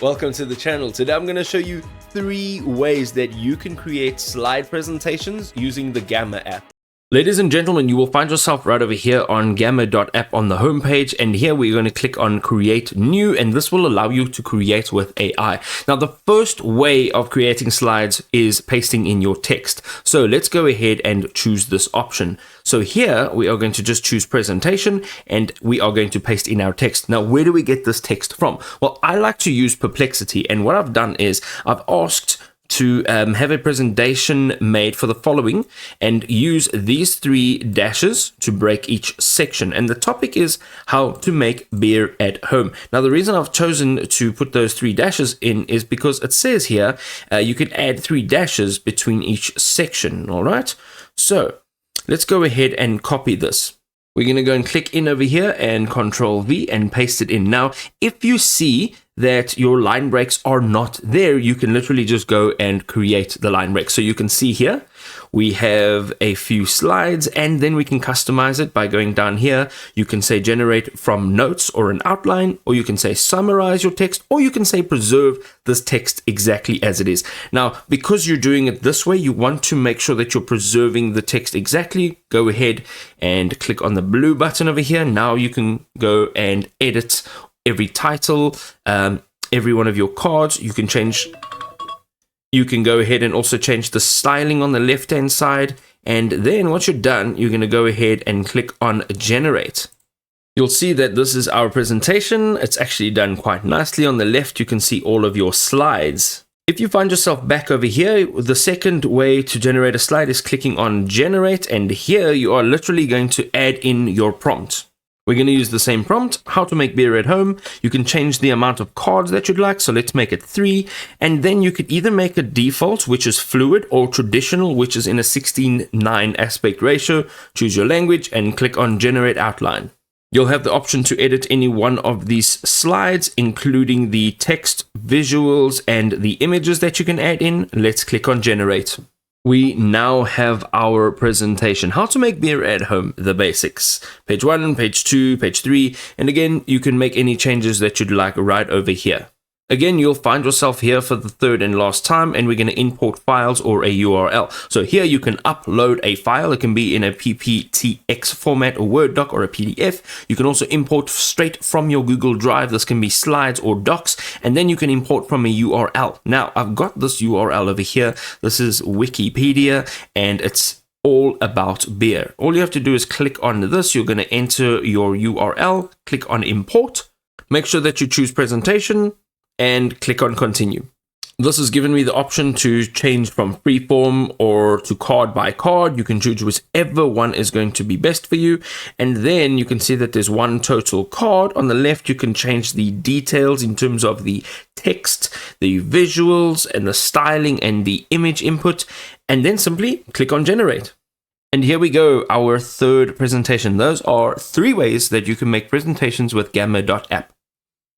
Welcome to the channel. Today I'm going to show you 3 ways that you can create slide presentations using the Gamma app. Ladies and gentlemen, you will find yourself right over here on Gamma.app on the homepage, and here we're going to click on Create New, and this will allow you to create with AI. Now, the first way of creating slides is pasting in your text. So let's go ahead and choose this option. So here we are going to just choose presentation, and we are going to paste in our text. Now, where do we get this text from? Well, I like to use Perplexity, and what I've done is I've asked to have a presentation made for the following and use these 3 dashes to break each section. And the topic is how to make beer at home. Now, the reason I've chosen to put those 3 dashes in is because it says here you can add 3 dashes between each section. All right. So let's go ahead and copy this. We're going to go and click in over here and Control V and paste it in. Now, if you see that your line breaks are not there, you can literally just go and create the line breaks. So you can see here, we have a few slides, and then we can customize it by going down here. You can say generate from notes or an outline, or you can say summarize your text, or you can say preserve this text exactly as it is. Now, because you're doing it this way, you want to make sure that you're preserving the text exactly. Go ahead and click on the blue button over here. Now you can go and edit every title, every one of your cards. You can go ahead and also change the styling on the left hand side, and then once you're done, you're going to go ahead and click on generate. You'll see that this is our presentation. It's actually done quite nicely. On the left you can see all of your slides. If you find yourself back over here, the second way to generate a slide is clicking on generate, and here you are literally going to add in your prompt. We're going to use the same prompt, how to make beer at home. You can change the amount of cards that you'd like, so let's make it 3. And then you could either make a default, which is fluid, or traditional, which is in a 16:9 aspect ratio. Choose your language and click on generate outline. You'll have the option to edit any one of these slides, including the text, visuals, and the images that you can add in. Let's click on generate. We now have our presentation, how to make beer at home, the basics. Page 1, page 2, page 3, and again, you can make any changes that you'd like right over here. Again, you'll find yourself here for the 3rd and last time, and we're going to import files or a URL. So here you can upload a file. It can be in a PPTX format, a Word doc, or a PDF. You can also import straight from your Google Drive. This can be slides or docs, and then you can import from a URL. Now, I've got this URL over here. This is Wikipedia, and it's all about beer. All you have to do is click on this. You're going to enter your URL, click on import. Make sure that you choose presentation, and click on continue. This has given me the option to change from freeform or to card by card. You can choose whichever one is going to be best for you. And then you can see that there's one total card. On the left, you can change the details in terms of the text, the visuals, and the styling and the image input. And then simply click on generate. And here we go, our 3rd presentation. Those are 3 ways that you can make presentations with Gamma.app.